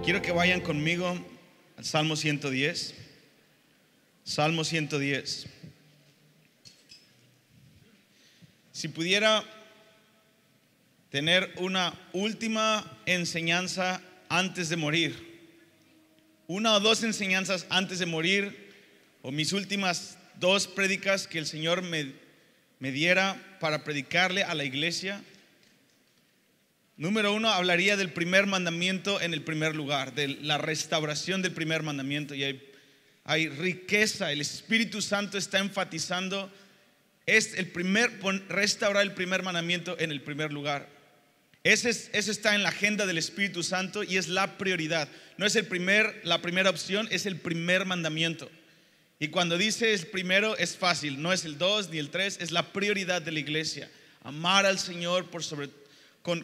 Quiero que vayan conmigo al Salmo 110. Salmo 110. Si pudiera tener una última enseñanza antes de morir, una o dos enseñanzas antes de morir, o mis últimas dos prédicas que el Señor me diera para predicarle a la iglesia. Número uno, hablaría del primer mandamiento en el primer lugar, de la restauración del primer mandamiento. Y hay riqueza, el Espíritu Santo está enfatizando, restaurar el primer mandamiento en el primer lugar. Eso está en la agenda del Espíritu Santo y es la prioridad. No es la primera opción, es el primer mandamiento. Y cuando dice el primero es fácil, no es el 2 ni el 3, es la prioridad de la iglesia. Amar al Señor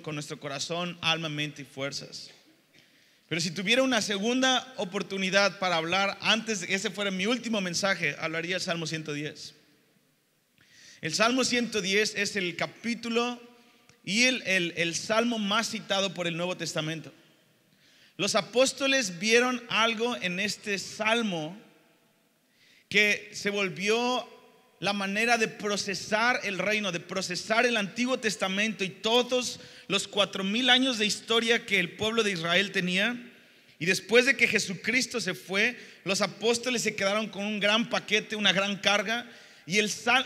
con nuestro corazón, alma, mente y fuerzas. Pero si tuviera una segunda oportunidad para hablar, antes de que ese fuera mi último mensaje, hablaría del Salmo 110. El Salmo 110 es el capítulo y el salmo más citado por el Nuevo Testamento. Los apóstoles vieron algo en este salmo que se volvió la manera de procesar el reino, de procesar el Antiguo Testamento y todos los 4,000 años de historia que el pueblo de Israel tenía. Y después de que Jesucristo se fue, los apóstoles se quedaron con un gran paquete, una gran carga. Y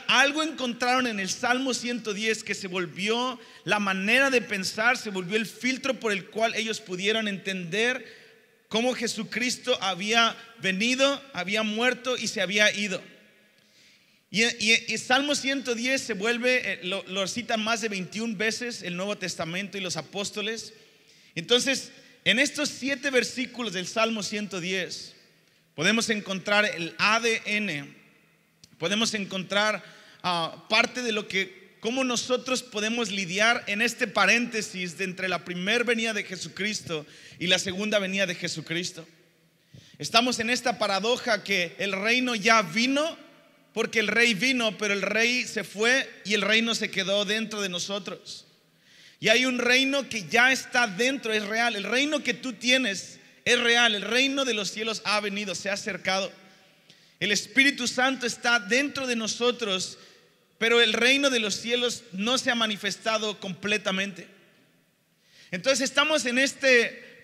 algo encontraron en el Salmo 110 que se volvió la manera de pensar, se volvió el filtro por el cual ellos pudieron entender cómo Jesucristo había venido, había muerto y se había ido. Y Salmo 110 se vuelve, lo citan más de 21 veces el Nuevo Testamento y los apóstoles. Entonces, en estos 7 versículos del Salmo 110 podemos encontrar el ADN, podemos encontrar parte de cómo nosotros podemos lidiar en este paréntesis de entre la primera venida de Jesucristo y la segunda venida de Jesucristo. Estamos en esta paradoja que el reino ya vino, porque el rey vino, pero el rey se fue y el reino se quedó dentro de nosotros. Y hay un reino que ya está dentro, es real. El reino que tú tienes es real. El reino de los cielos ha venido, se ha acercado. El Espíritu Santo está dentro de nosotros, pero el reino de los cielos no se ha manifestado completamente. Entonces estamos en esta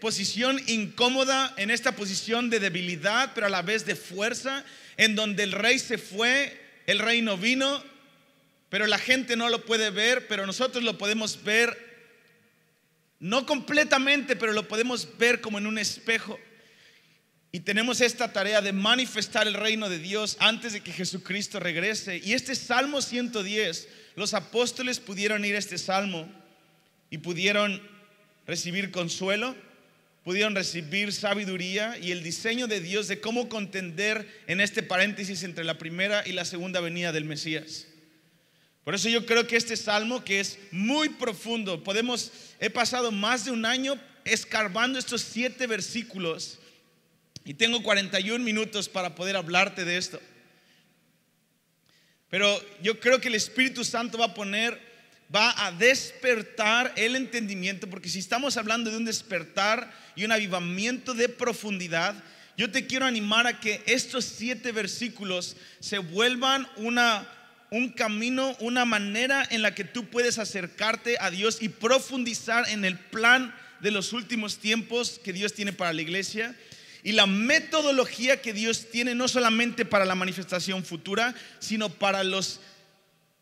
posición incómoda, en esta posición de debilidad, pero a la vez de fuerza, en donde el rey se fue, el reino vino, pero la gente no lo puede ver, pero nosotros lo podemos ver, no completamente, pero lo podemos ver como en un espejo. Y tenemos esta tarea de manifestar el reino de Dios antes de que Jesucristo regrese. Y este Salmo 110, los apóstoles pudieron ir a este salmo y pudieron recibir consuelo, pudieron recibir sabiduría y el diseño de Dios de cómo contender en este paréntesis entre la primera y la segunda venida del Mesías. Por eso yo creo que este salmo, que es muy profundo, he pasado más de un año escarbando estos 7 versículos y tengo 41 minutos para poder hablarte de esto. Pero yo creo que el Espíritu Santo va a despertar el entendimiento, porque si estamos hablando de un despertar y un avivamiento de profundidad, yo te quiero animar a que estos 7 versículos se vuelvan un camino, una manera en la que tú puedes acercarte a Dios y profundizar en el plan de los últimos tiempos que Dios tiene para la iglesia y la metodología que Dios tiene no solamente para la manifestación futura, sino para los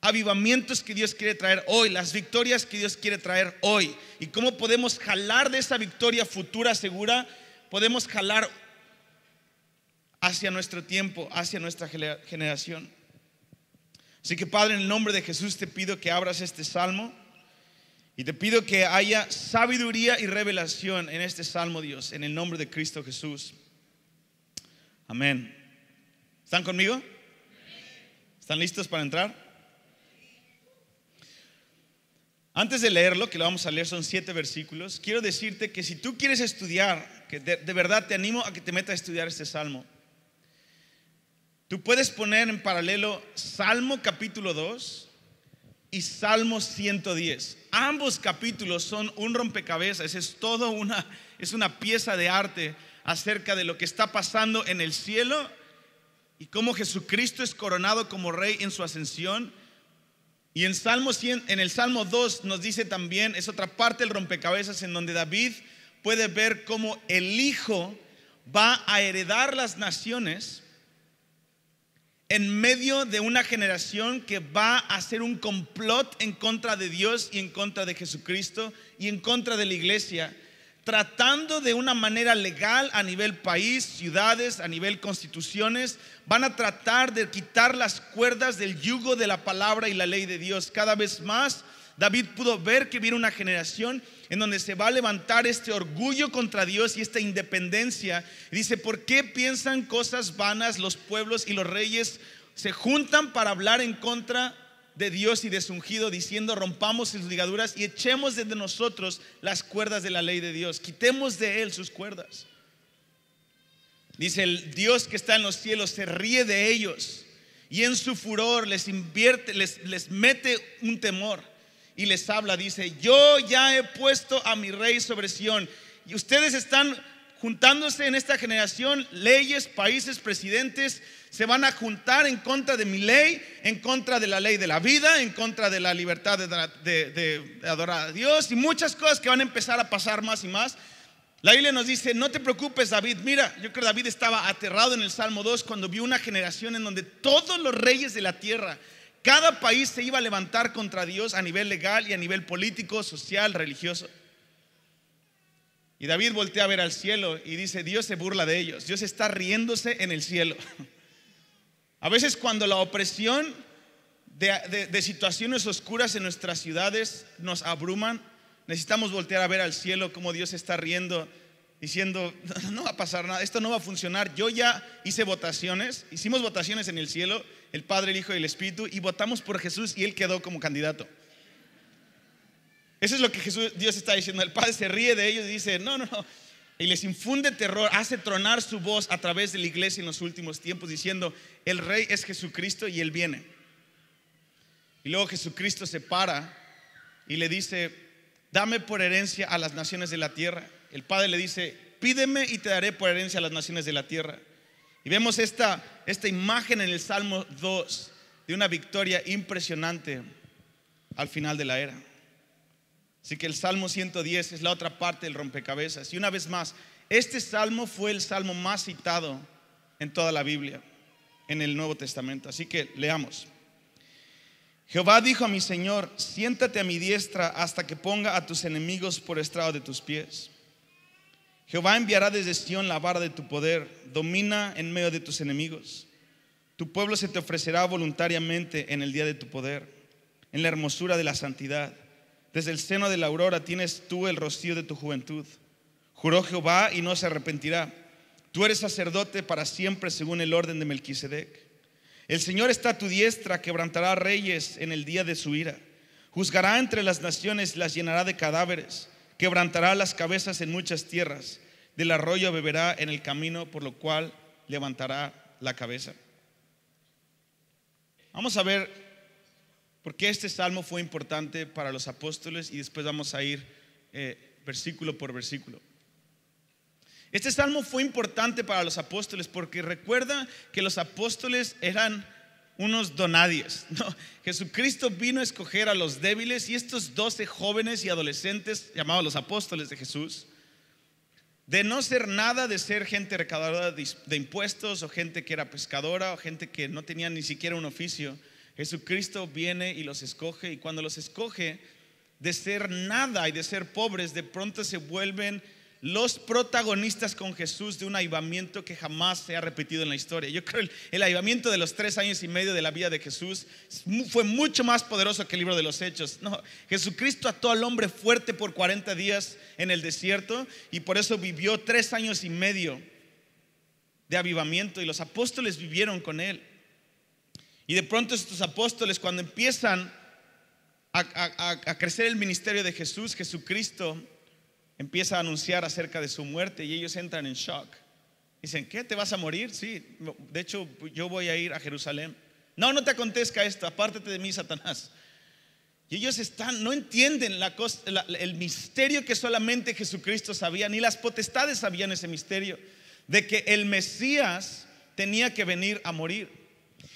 avivamientos que Dios quiere traer hoy, las victorias que Dios quiere traer hoy, y cómo podemos jalar de esa victoria futura segura, podemos jalar hacia nuestro tiempo, hacia nuestra generación. Así que Padre, en el nombre de Jesús te pido que abras este salmo y te pido que haya sabiduría y revelación en este salmo, Dios, en el nombre de Cristo Jesús. Amén. ¿Están conmigo? ¿Están listos para entrar? Antes de leerlo, que lo vamos a leer, son 7 versículos. Quiero decirte que si tú quieres estudiar, que de verdad te animo a que te metas a estudiar este salmo. Tú puedes poner en paralelo Salmo capítulo 2 y Salmo 110. Ambos capítulos son un rompecabezas, es una pieza de arte acerca de lo que está pasando en el cielo y cómo Jesucristo es coronado como rey en su ascensión. Y en el Salmo 2 nos dice también, es otra parte del rompecabezas en donde David puede ver cómo el Hijo va a heredar las naciones en medio de una generación que va a hacer un complot en contra de Dios y en contra de Jesucristo y en contra de la iglesia, tratando de una manera legal a nivel país, ciudades, a nivel constituciones. Van a tratar de quitar las cuerdas del yugo de la palabra y la ley de Dios. Cada vez más David pudo ver que viene una generación en donde se va a levantar este orgullo contra Dios y esta independencia. Y dice, ¿por qué piensan cosas vanas los pueblos y los reyes? Se juntan para hablar en contra de Dios y de su ungido, diciendo, rompamos sus ligaduras y echemos de nosotros las cuerdas de la ley de Dios. Quitemos de él sus cuerdas. Dice, el Dios que está en los cielos se ríe de ellos y en su furor les mete un temor. Y les habla, dice, yo ya he puesto a mi rey sobre Sión. Y ustedes están juntándose en esta generación, leyes, países, presidentes, se van a juntar en contra de mi ley, en contra de la ley de la vida, en contra de la libertad de adorar a Dios y muchas cosas que van a empezar a pasar más y más. La Biblia nos dice, no te preocupes, David. Mira, yo creo que David estaba aterrado en el Salmo 2 cuando vio una generación en donde todos los reyes de la tierra, cada país se iba a levantar contra Dios a nivel legal y a nivel político, social, religioso. Y David voltea a ver al cielo y dice, Dios se burla de ellos. Dios está riéndose en el cielo. A veces cuando la opresión de situaciones oscuras en nuestras ciudades nos abruman, necesitamos voltear a ver al cielo como Dios está riendo, diciendo, no va a pasar nada, esto no va a funcionar. Yo ya hice votaciones, hicimos votaciones en el cielo, el Padre, el Hijo y el Espíritu, y votamos por Jesús y Él quedó como candidato. Eso es lo que Dios está diciendo. El Padre se ríe de ellos y dice, no, y les infunde terror, hace tronar su voz a través de la iglesia en los últimos tiempos, diciendo, el Rey es Jesucristo y Él viene. Y luego Jesucristo se para y le dice, dame por herencia a las naciones de la tierra. El Padre le dice, pídeme y te daré por herencia a las naciones de la tierra. Y vemos esta imagen en el Salmo 2 de una victoria impresionante al final de la era. Así que el Salmo 110 es la otra parte del rompecabezas. Y una vez más, este salmo fue el salmo más citado en toda la Biblia, en el Nuevo Testamento. Así que leamos. Jehová dijo a mi Señor, siéntate a mi diestra hasta que ponga a tus enemigos por estrado de tus pies. Jehová enviará desde Sión la vara de tu poder, domina en medio de tus enemigos. Tu pueblo se te ofrecerá voluntariamente en el día de tu poder, en la hermosura de la santidad. Desde el seno de la aurora tienes tú el rocío de tu juventud. Juró Jehová y no se arrepentirá. Tú eres sacerdote para siempre según el orden de Melquisedec. El Señor está a tu diestra, quebrantará reyes en el día de su ira. Juzgará entre las naciones, las llenará de cadáveres. Quebrantará las cabezas en muchas tierras. Del arroyo beberá en el camino, por lo cual levantará la cabeza. Vamos a ver por qué este salmo fue importante para los apóstoles y después vamos a ir versículo por versículo. Este salmo fue importante para los apóstoles porque recuerda que los apóstoles eran unos donadies, ¿no? Jesucristo vino a escoger a los débiles y estos 12 jóvenes y adolescentes llamados los apóstoles de Jesús, de no ser nada, de ser gente recaudadora de impuestos o gente que era pescadora o gente que no tenía ni siquiera un oficio, Jesucristo viene y los escoge, y cuando los escoge de ser nada y de ser pobres, de pronto se vuelven los protagonistas con Jesús de un avivamiento que jamás se ha repetido en la historia. Yo creo el avivamiento de los 3 años y medio de la vida de Jesús fue mucho más poderoso que el libro de los Hechos. No, Jesucristo ató al hombre fuerte por 40 días en el desierto y por eso vivió 3 años y medio de avivamiento, y los apóstoles vivieron con él. Y de pronto estos apóstoles, cuando empiezan a crecer el ministerio de Jesús, Jesucristo empieza a anunciar acerca de su muerte y ellos entran en shock. Dicen, ¿qué? ¿Te vas a morir? Sí, de hecho yo voy a ir a Jerusalén. No te acontezca esto, apártate de mí, Satanás. Y ellos no entienden el misterio que solamente Jesucristo sabía, ni las potestades sabían ese misterio, de que el Mesías tenía que venir a morir.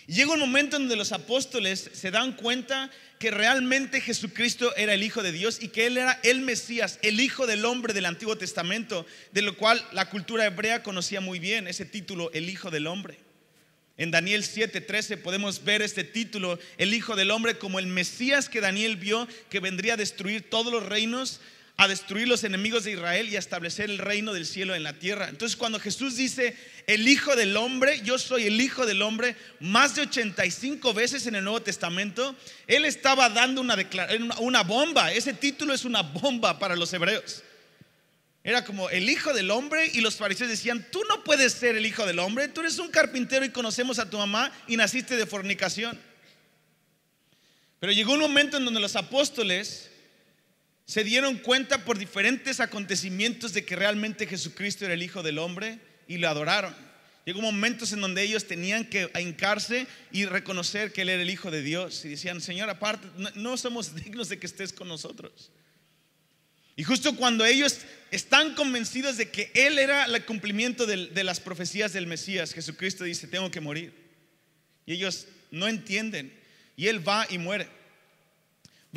Y llega un momento en donde los apóstoles se dan cuenta que realmente Jesucristo era el Hijo de Dios y que Él era el Mesías, el Hijo del Hombre del Antiguo Testamento, de lo cual la cultura hebrea conocía muy bien ese título, el Hijo del Hombre. En Daniel 7:13 podemos ver este título, el Hijo del Hombre, como el Mesías que Daniel vio, que vendría a destruir todos los reinos, a destruir los enemigos de Israel y a establecer el reino del cielo en la tierra. Entonces, cuando Jesús dice el Hijo del Hombre, yo soy el Hijo del Hombre, más de 85 veces en el Nuevo Testamento, Él estaba dando una bomba. Ese título es una bomba para los hebreos. Era como el Hijo del Hombre, y los fariseos decían: tú no puedes ser el Hijo del Hombre, tú eres un carpintero y conocemos a tu mamá y naciste de fornicación. Pero llegó un momento en donde los apóstoles se dieron cuenta por diferentes acontecimientos de que realmente Jesucristo era el Hijo del Hombre y lo adoraron. Llegó momentos en donde ellos tenían que hincarse y reconocer que Él era el Hijo de Dios, y decían: Señor, aparte, no somos dignos de que estés con nosotros. Y justo cuando ellos están convencidos de que Él era el cumplimiento de las profecías del Mesías, Jesucristo dice: tengo que morir. Y ellos no entienden, y Él va y muere.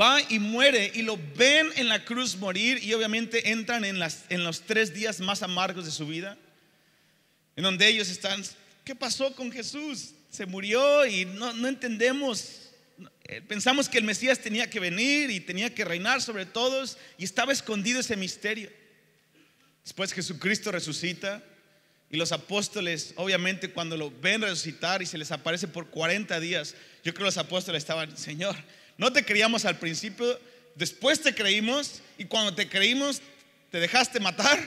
Va y muere, y lo ven en la cruz morir, y obviamente entran en los 3 días más amargos de su vida, en donde ellos están: ¿qué pasó con Jesús? Se murió y no entendemos. Pensamos que el Mesías tenía que venir y tenía que reinar sobre todos, y estaba escondido ese misterio. Después Jesucristo resucita, y los apóstoles, obviamente, cuando lo ven resucitar y se les aparece por 40 días, yo creo que los apóstoles estaban: Señor, no te creíamos al principio, después te creímos, y cuando te creímos te dejaste matar,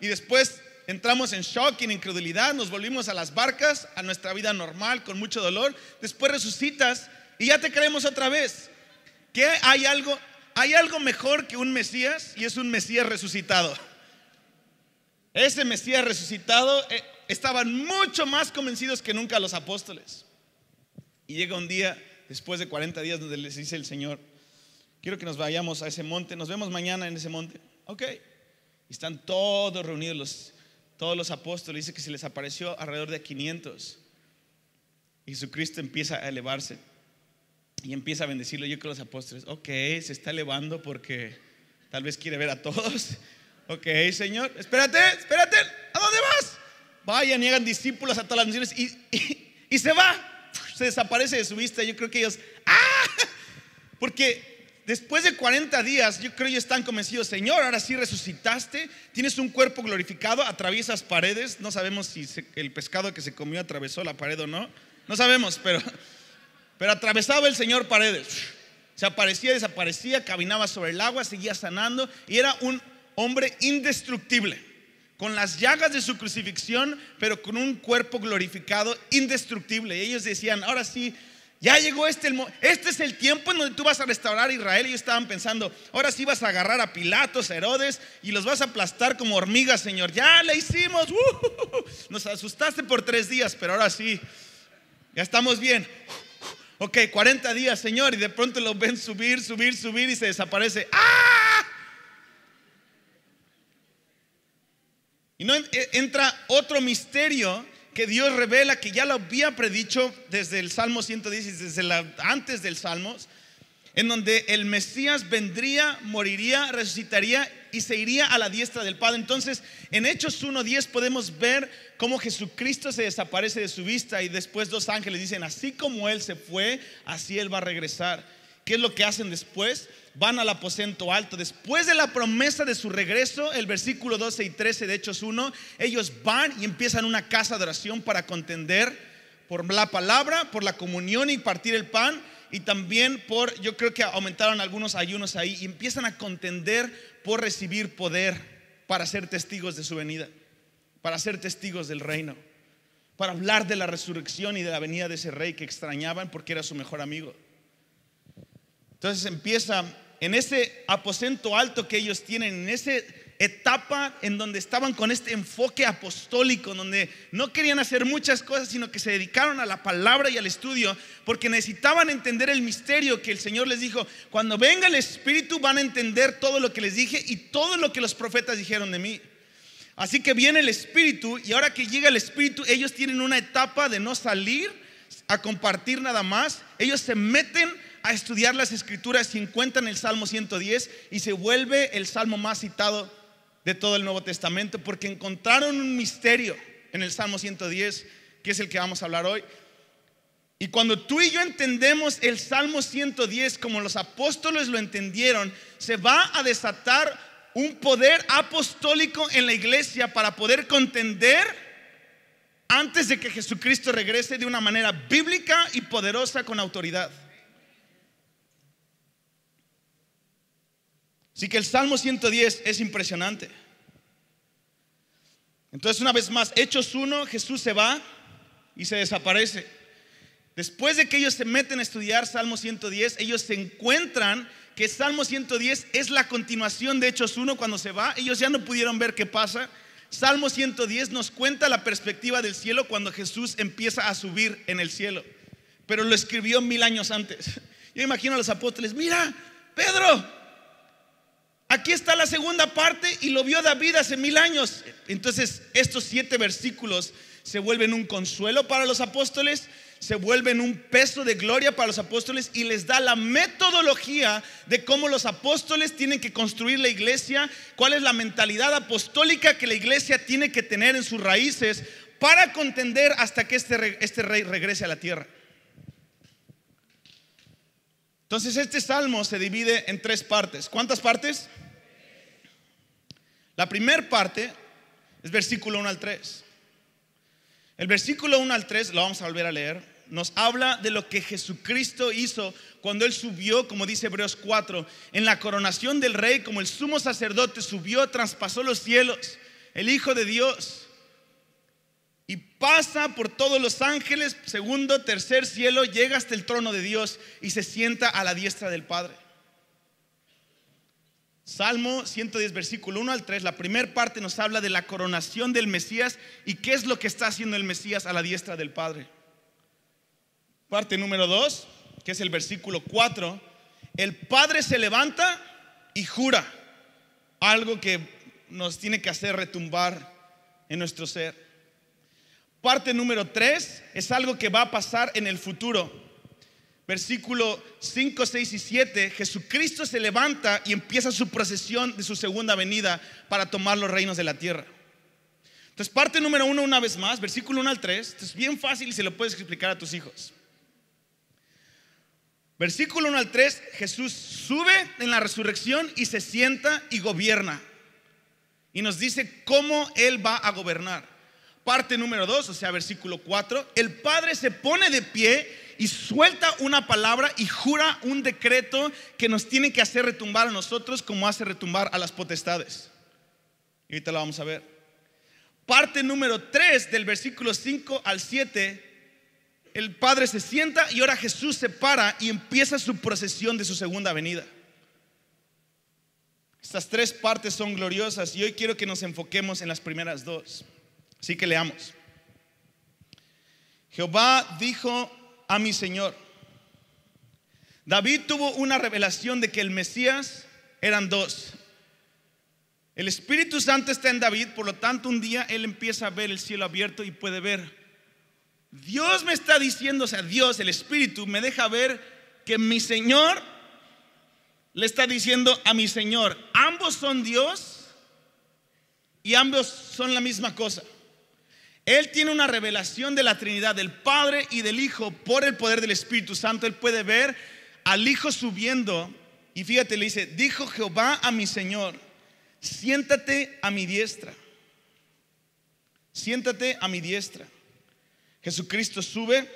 y después entramos en shock y en incredulidad, nos volvimos a las barcas, a nuestra vida normal con mucho dolor. Después resucitas y ya te creemos otra vez. ¿Qué? Hay algo mejor que un Mesías, y es un Mesías resucitado. Ese Mesías resucitado, estaban mucho más convencidos que nunca los apóstoles. Y llega un día, después de 40 días, donde les dice el Señor: quiero que nos vayamos a ese monte, nos vemos mañana en ese monte. Ok. Y están todos reunidos, todos los apóstoles. Dice que se les apareció alrededor de 500. Y Jesucristo empieza a elevarse y empieza a bendecirlo. Yo creo que los apóstoles: ok, se está elevando porque tal vez quiere ver a todos. Ok, Señor, espérate, ¿a dónde vas? Vayan y hagan discípulos a todas las naciones. Y se va, se desaparece de su vista. Yo creo que ellos, porque después de 40 días, yo creo que ellos están convencidos: Señor, ahora sí resucitaste, tienes un cuerpo glorificado, atraviesas paredes. No sabemos si el pescado que se comió atravesó la pared o no, no sabemos, pero atravesaba el Señor paredes. Se aparecía, desaparecía, caminaba sobre el agua, seguía sanando, y era un hombre indestructible, con las llagas de su crucifixión, pero con un cuerpo glorificado, indestructible. Y ellos decían: ahora sí, ya llegó este es el tiempo en donde tú vas a restaurar a Israel. Y ellos estaban pensando: ahora sí vas a agarrar a Pilatos, a Herodes, y los vas a aplastar como hormigas, Señor. Ya le hicimos, nos asustaste por 3 días, pero ahora sí, ya estamos bien. Ok, 40 días, Señor. Y de pronto lo ven subir y se desaparece. Y no entra otro misterio que Dios revela, que ya lo había predicho desde el Salmo 110, desde antes del Salmos, en donde el Mesías vendría, moriría, resucitaría y se iría a la diestra del Padre. Entonces, en Hechos 1:10 podemos ver cómo Jesucristo se desaparece de su vista, y después 2 ángeles dicen: así como Él se fue, así Él va a regresar. ¿Qué es lo que hacen después? Van al aposento alto. Después de la promesa de su regreso, el versículo 12 y 13 de Hechos 1, ellos van y empiezan una casa de oración para contender por la palabra, por la comunión y partir el pan, y también yo creo que aumentaron algunos ayunos ahí, y empiezan a contender por recibir poder para ser testigos de su venida, para ser testigos del reino, para hablar de la resurrección y de la venida de ese rey que extrañaban porque era su mejor amigo. Entonces empieza en ese aposento alto que ellos tienen, en ese etapa en donde estaban con este enfoque apostólico, donde no querían hacer muchas cosas, sino que se dedicaron a la palabra y al estudio, porque necesitaban entender el misterio que el Señor les dijo: cuando venga el Espíritu van a entender todo lo que les dije y todo lo que los profetas dijeron de mí. Así que viene el Espíritu, y ahora que llega el Espíritu, ellos tienen una etapa de no salir a compartir nada más. Ellos se meten a estudiar las Escrituras y encuentran el Salmo 110, y se vuelve el salmo más citado de todo el Nuevo Testamento, porque encontraron un misterio en el Salmo 110, que es el que vamos a hablar hoy. Y cuando tú y yo entendemos el Salmo 110 como los apóstoles lo entendieron, se va a desatar un poder apostólico en la iglesia para poder contender antes de que Jesucristo regrese de una manera bíblica y poderosa con autoridad. Así que el Salmo 110 es impresionante. Entonces, una vez más, Hechos 1, Jesús se va y se desaparece. Después de que ellos se meten a estudiar Salmo 110, ellos se encuentran que Salmo 110 es la continuación de Hechos 1. Cuando se va, ellos ya no pudieron ver qué pasa. Salmo 110 nos cuenta la perspectiva del cielo cuando Jesús empieza a subir en el cielo, pero lo escribió 1000 años antes. Yo imagino a los apóstoles: mira, Pedro, aquí está la segunda parte, y lo vio David hace 1000 años. Entonces estos 7 versículos se vuelven un consuelo para los apóstoles, se vuelven un peso de gloria para los apóstoles, y les da la metodología de cómo los apóstoles tienen que construir la iglesia, cuál es la mentalidad apostólica que la iglesia tiene que tener en sus raíces para contender hasta que este rey regrese a la tierra. Entonces este salmo se divide en 3 partes. ¿Cuántas partes? La primera parte es versículo 1 al 3. El versículo 1 al 3 lo vamos a volver a leer. Nos habla de lo que Jesucristo hizo cuando Él subió, como dice Hebreos 4, en la coronación del rey, como el sumo sacerdote subió, traspasó los cielos, el Hijo de Dios, y pasa por todos los ángeles, segundo, tercer cielo, llega hasta el trono de Dios y se sienta a la diestra del Padre. Salmo 110, versículo 1 al 3, la primera parte nos habla de la coronación del Mesías y qué es lo que está haciendo el Mesías a la diestra del Padre. Parte número 2, que es el versículo 4, el Padre se levanta y jura, algo que nos tiene que hacer retumbar en nuestro ser. Parte número 3 es algo que va a pasar en el futuro. Versículo 5, 6 y 7, Jesucristo se levanta y empieza su procesión de su segunda venida para tomar los reinos de la tierra. Entonces, parte número 1, una vez más, versículo 1 al 3, esto es bien fácil y se lo puedes explicar a tus hijos. Versículo 1 al 3, Jesús sube en la resurrección y se sienta y gobierna. Y nos dice cómo Él va a gobernar. Parte número 2, o sea, versículo 4, el Padre se pone de pie y suelta una palabra y jura un decreto que nos tiene que hacer retumbar a nosotros como hace retumbar a las potestades. Y ahorita lo vamos a ver. Parte número 3, del versículo 5 al 7, el Padre se sienta y ahora Jesús se para y empieza su procesión de su segunda venida. Estas 3 partes son gloriosas y hoy quiero que nos enfoquemos en las primeras 2. Así que leamos. Jehová dijo a mi Señor. David tuvo una revelación de que el Mesías eran 2. El Espíritu Santo está en David, por lo tanto un día él empieza a ver el cielo abierto y puede ver. Dios me está diciendo, o sea, Dios, el Espíritu, me deja ver que mi Señor le está diciendo a mi Señor. Ambos son Dios y ambos son la misma cosa. Él tiene una revelación de la Trinidad, del Padre y del Hijo, por el poder del Espíritu Santo. Él puede ver al Hijo subiendo y fíjate, le dice: dijo Jehová a mi Señor, siéntate a mi diestra. Siéntate a mi diestra. Jesucristo sube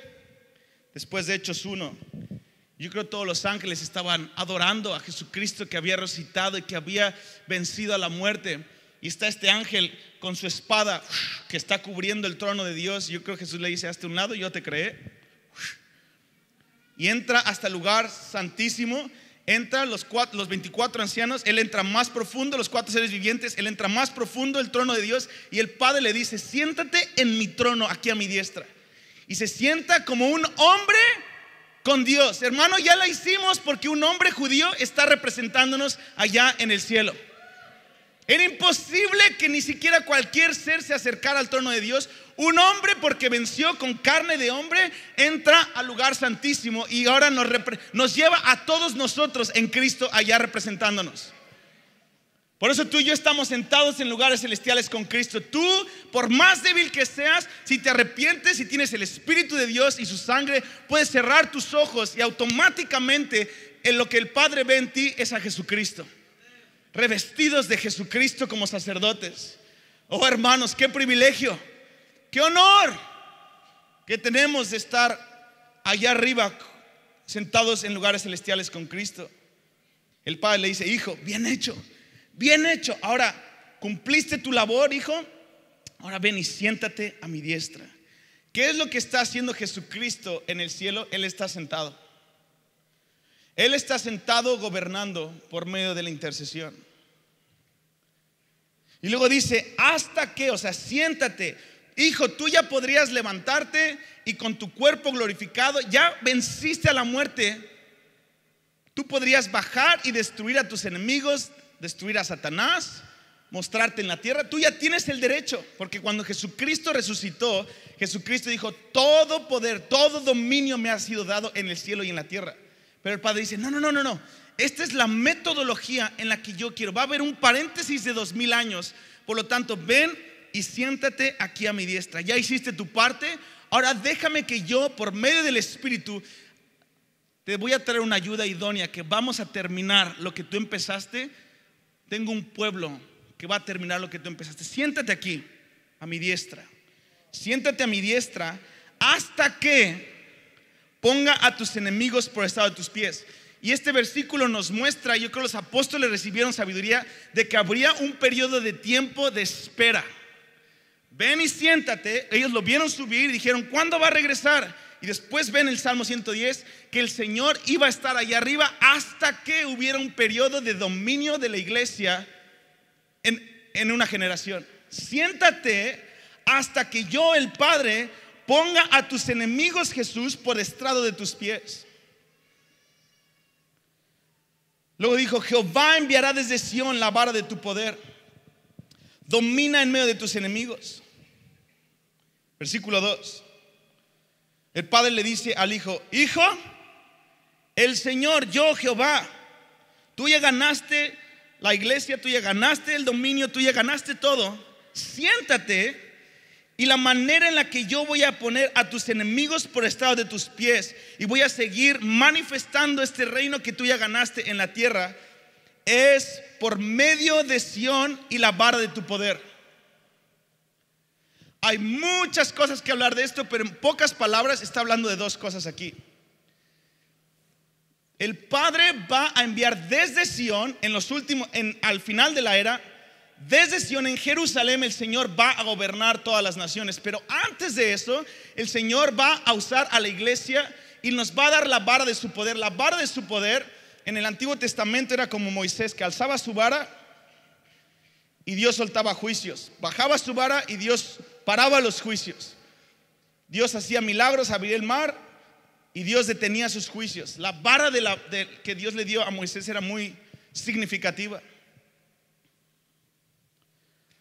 después de Hechos 1. Yo creo que todos los ángeles estaban adorando a Jesucristo, que había resucitado y que había vencido a la muerte. Y está este ángel con su espada que está cubriendo el trono de Dios. Yo creo que Jesús le dice: hazte a un lado, yo te creé. Y entra hasta el lugar santísimo entra los 24 ancianos, él entra más profundo, los 4 seres vivientes, él entra más profundo, el trono de Dios, y el Padre le dice: siéntate en mi trono aquí a mi diestra. Y se sienta como un hombre con Dios. Hermano, ya la hicimos porque un hombre judío está representándonos allá en el cielo. Era imposible que ni siquiera cualquier ser se acercara al trono de Dios. Un hombre, porque venció con carne de hombre, entra al lugar santísimo y ahora nos lleva a todos nosotros en Cristo allá representándonos. Por eso tú y yo estamos sentados en lugares celestiales con Cristo. Tú, por más débil que seas, si te arrepientes, si tienes el Espíritu de Dios y su sangre, puedes cerrar tus ojos y automáticamente en lo que el Padre ve en ti es a Jesucristo, revestidos de Jesucristo como sacerdotes. Oh, hermanos, qué privilegio, qué honor que tenemos de estar allá arriba sentados en lugares celestiales con Cristo. El Padre le dice: hijo, bien hecho, bien hecho. Ahora cumpliste tu labor, hijo. Ahora ven y siéntate a mi diestra. ¿Qué es lo que está haciendo Jesucristo en el cielo? Él está sentado. Él está sentado gobernando por medio de la intercesión. Y luego dice: hasta que, o sea, siéntate. Hijo, tú ya podrías levantarte y con tu cuerpo glorificado, ya venciste a la muerte. Tú podrías bajar y destruir a tus enemigos, destruir a Satanás, mostrarte en la tierra. Tú ya tienes el derecho, porque cuando Jesucristo resucitó, Jesucristo dijo: todo poder, todo dominio me ha sido dado en el cielo y en la tierra. Pero el Padre dice: no. Esta es la metodología en la que yo quiero. Va a haber un paréntesis de 2000 años. Por lo tanto, ven y siéntate aquí a mi diestra. Ya hiciste tu parte. Ahora déjame que yo, por medio del Espíritu, te voy a traer una ayuda idónea, que vamos a terminar lo que tú empezaste. Tengo un pueblo que va a terminar lo que tú empezaste. Siéntate aquí a mi diestra. Siéntate a mi diestra hasta que ponga a tus enemigos por estrado de tus pies. Y este versículo nos muestra, yo creo que los apóstoles recibieron sabiduría, de que habría un periodo de tiempo de espera. Ven y siéntate. Ellos lo vieron subir y dijeron: ¿cuándo va a regresar? Y después ven el Salmo 110, que el Señor iba a estar allá arriba hasta que hubiera un periodo de dominio de la iglesia en una generación. Siéntate hasta que yo, el Padre, ponga a tus enemigos, Jesús, por estrado de tus pies. Luego dijo: Jehová enviará desde Sión la vara de tu poder. Domina en medio de tus enemigos. Versículo 2. El Padre le dice al Hijo: hijo, el Señor, yo Jehová, tú ya ganaste la iglesia, tú ya ganaste el dominio, tú ya ganaste todo. Siéntate, y la manera en la que yo voy a poner a tus enemigos por estrado de tus pies y voy a seguir manifestando este reino que tú ya ganaste en la tierra es por medio de Sión y la vara de tu poder. Hay muchas cosas que hablar de esto, pero en pocas palabras está hablando de dos cosas aquí. El Padre va a enviar desde Sión al final de la era. Desde Sión, en Jerusalén, el Señor va a gobernar todas las naciones. Pero antes de eso, el Señor va a usar a la iglesia y nos va a dar la vara de su poder. La vara de su poder en el Antiguo Testamento era como Moisés, que alzaba su vara y Dios soltaba juicios. Bajaba su vara y Dios paraba los juicios. Dios hacía milagros, abría el mar y Dios detenía sus juicios. La vara que Dios le dio a Moisés era muy significativa.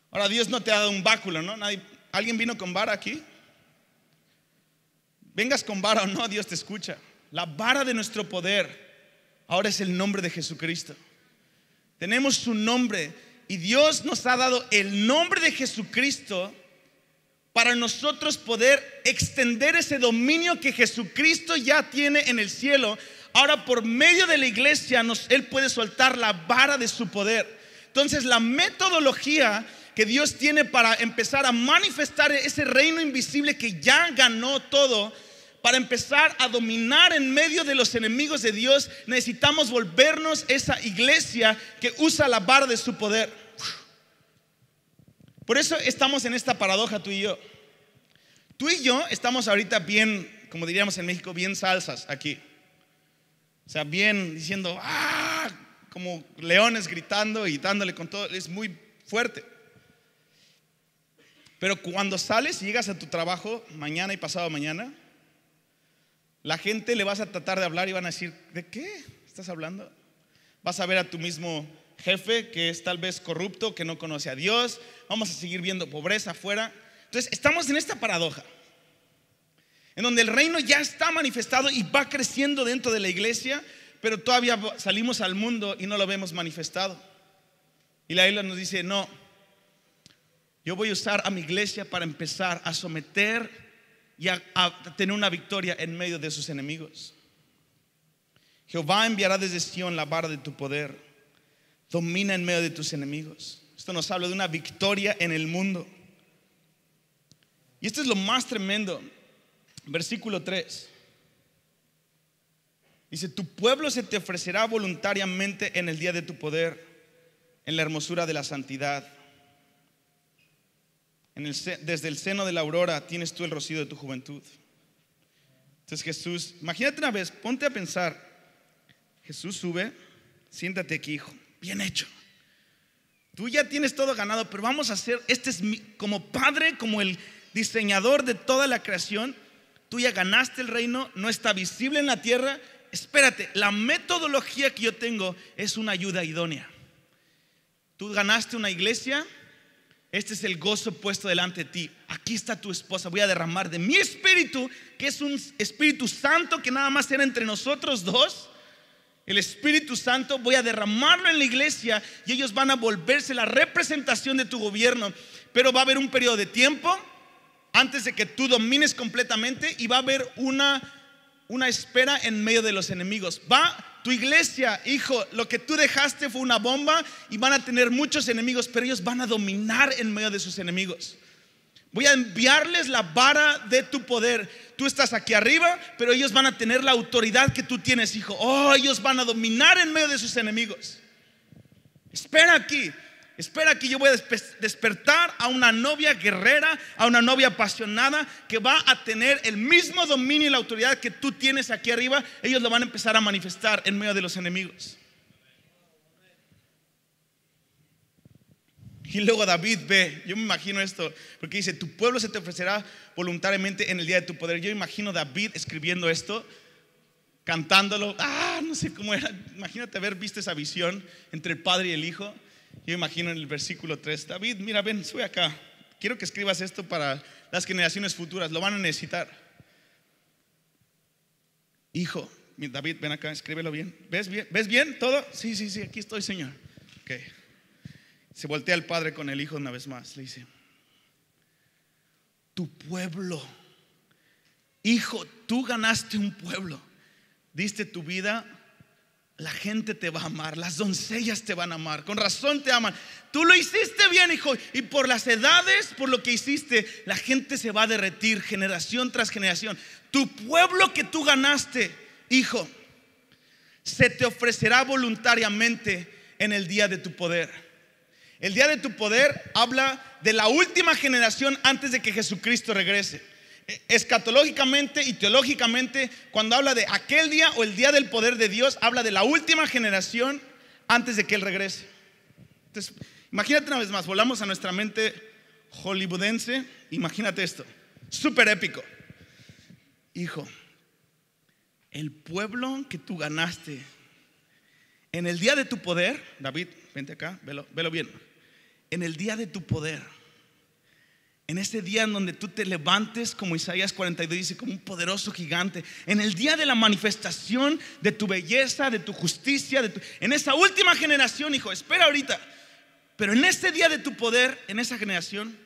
Ahora, Dios no te ha dado un báculo, ¿no? ¿Alguien vino con vara aquí? Vengas con vara o no, Dios te escucha. La vara de nuestro poder ahora es el nombre de Jesucristo. Tenemos su nombre y Dios nos ha dado el nombre de Jesucristo para nosotros poder extender ese dominio que Jesucristo ya tiene en el cielo. Ahora, por medio de la iglesia, Él puede soltar la vara de su poder. Entonces, la metodología que Dios tiene para empezar a manifestar ese reino invisible que ya ganó todo, para empezar a dominar en medio de los enemigos de Dios, necesitamos volvernos esa iglesia que usa la vara de su poder. Por eso estamos en esta paradoja tú y yo. Tú y yo estamos ahorita bien, como diríamos en México, bien salsas aquí. O sea, bien diciendo: como leones gritando y dándole con todo, es muy fuerte. Pero cuando sales y llegas a tu trabajo mañana y pasado mañana, la gente le vas a tratar de hablar y van a decir, ¿de qué estás hablando? Vas a ver a tu mismo jefe que es tal vez corrupto, que no conoce a Dios. Vamos a seguir viendo pobreza afuera. Entonces estamos en esta paradoja en donde el reino ya está manifestado y va creciendo dentro de la iglesia, pero todavía salimos al mundo y no lo vemos manifestado. Y la Biblia nos dice, no, yo voy a usar a mi iglesia para empezar a someter y a tener una victoria en medio de sus enemigos. Jehová enviará desde Sión la vara de tu poder, domina en medio de tus enemigos. Esto nos habla de una victoria en el mundo. Y esto es lo más tremendo. Versículo 3 dice, tu pueblo se te ofrecerá voluntariamente en el día de tu poder, en la hermosura de la santidad. Desde el seno de la aurora tienes tú el rocío de tu juventud. Entonces Jesús, imagínate una vez, ponte a pensar, Jesús sube, siéntate aquí, hijo, bien hecho. Tú ya tienes todo ganado, pero vamos a hacer, como padre, como el diseñador de toda la creación, tú ya ganaste el reino, no está visible en la tierra. Espérate, la metodología que yo tengo es una ayuda idónea. Tú ganaste una iglesia, este es el gozo puesto delante de ti. Aquí está tu esposa, voy a derramar de mi espíritu, que es un Espíritu Santo que nada más era entre nosotros dos. El Espíritu Santo voy a derramarlo en la iglesia y ellos van a volverse la representación de tu gobierno. Pero va a haber un periodo de tiempo antes de que tú domines completamente y va a haber una espera en medio de los enemigos. Tu iglesia, hijo, lo que tú dejaste fue una bomba y van a tener muchos enemigos, pero ellos van a dominar en medio de sus enemigos. Voy a enviarles la vara de tu poder. Tú estás aquí arriba, pero ellos van a tener la autoridad que tú tienes, hijo. Ellos van a dominar en medio de sus enemigos. Espera aquí, yo voy a despertar a una novia guerrera, a una novia apasionada que va a tener el mismo dominio y la autoridad que tú tienes aquí arriba. Ellos lo van a empezar a manifestar en medio de los enemigos. Y luego David ve, yo me imagino esto, porque dice, tu pueblo se te ofrecerá voluntariamente en el día de tu poder. Yo imagino David escribiendo esto, cantándolo, no sé cómo era. Imagínate haber visto esa visión entre el Padre y el Hijo. Yo imagino en el versículo 3, David, mira, ven, sube acá. Quiero que escribas esto para las generaciones futuras, lo van a necesitar. Hijo, David, ven acá, escríbelo bien. ¿Ves bien? ¿Ves bien todo? Sí, aquí estoy, Señor. Okay. Se voltea el padre con el hijo una vez más. Le dice, tu pueblo, hijo, tú ganaste un pueblo, diste tu vida, la gente te va a amar, las doncellas te van a amar, con razón te aman. Tú lo hiciste bien, hijo, y por las edades, por lo que hiciste, la gente se va a derretir generación tras generación. Tu pueblo que tú ganaste, hijo, se te ofrecerá voluntariamente en el día de tu poder. El día de tu poder habla de la última generación antes de que Jesucristo regrese. Escatológicamente y teológicamente, cuando habla de aquel día o el día del poder de Dios, habla de la última generación antes de que Él regrese. Entonces, imagínate una vez más, volamos a nuestra mente hollywoodense. Imagínate esto, súper épico. Hijo, el pueblo que tú ganaste en el día de tu poder, David, vente acá, velo bien. En el día de tu poder, en ese día en donde tú te levantes, como Isaías 42 dice, como un poderoso gigante, en el día de la manifestación de tu belleza, de tu justicia, en esa última generación, hijo, espera ahorita, pero en ese día de tu poder, en esa generación,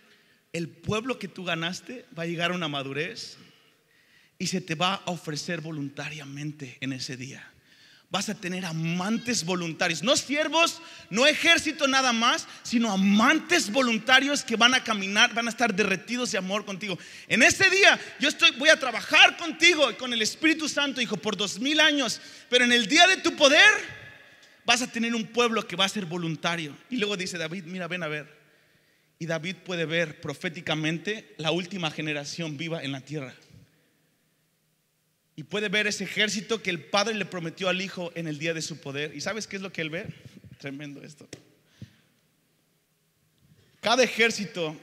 el pueblo que tú ganaste va a llegar a una madurez y se te va a ofrecer voluntariamente en ese día. Vas a tener amantes voluntarios, no siervos, no ejército nada más, sino amantes voluntarios que van a caminar, van a estar derretidos de amor contigo. En ese día voy a trabajar contigo y con el Espíritu Santo, hijo, por 2000 años. Pero en el día de tu poder vas a tener un pueblo que va a ser voluntario. Y luego dice David, mira, ven a ver. Y David puede ver proféticamente la última generación viva en la tierra. y puede ver ese ejército que el Padre le prometió al Hijo en el día de su poder. ¿Y sabes qué es lo que él ve? Tremendo esto. Cada ejército